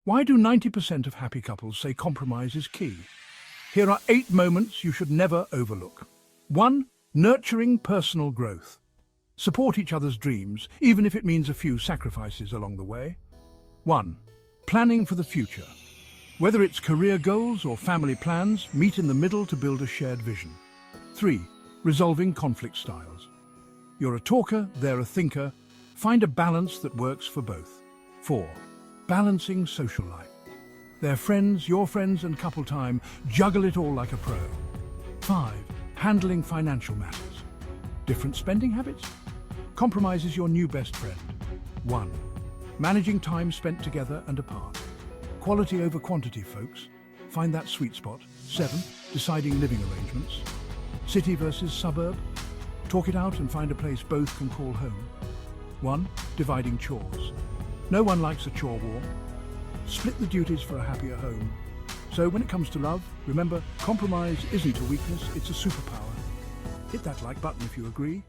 Why do 90% of happy couples say compromise is key? Here are 8 moments you should never overlook. 1. Nurturing personal growth. Support each other's dreams, even if it means a few sacrifices along the way. 1. Planning for the future. Whether it's career goals or family plans, meet in the middle to build a shared vision. 3. Resolving conflict styles. You're a talker, they're a thinker. Find a balance that works for both. 4. Balancing social life. Their friends, your friends, and couple time, juggle it all like a pro. 5. Handling financial matters. Different spending habits? Compromise is your new best friend. 1. Managing time spent together and apart. Quality over quantity, folks. Find that sweet spot. 7. Deciding living arrangements. City versus suburb. Talk it out and find a place both can call home. 1. Dividing chores. No one likes a chore war. Split the duties for a happier home. So when it comes to love, remember, compromise isn't a weakness, it's a superpower. Hit that like button if you agree.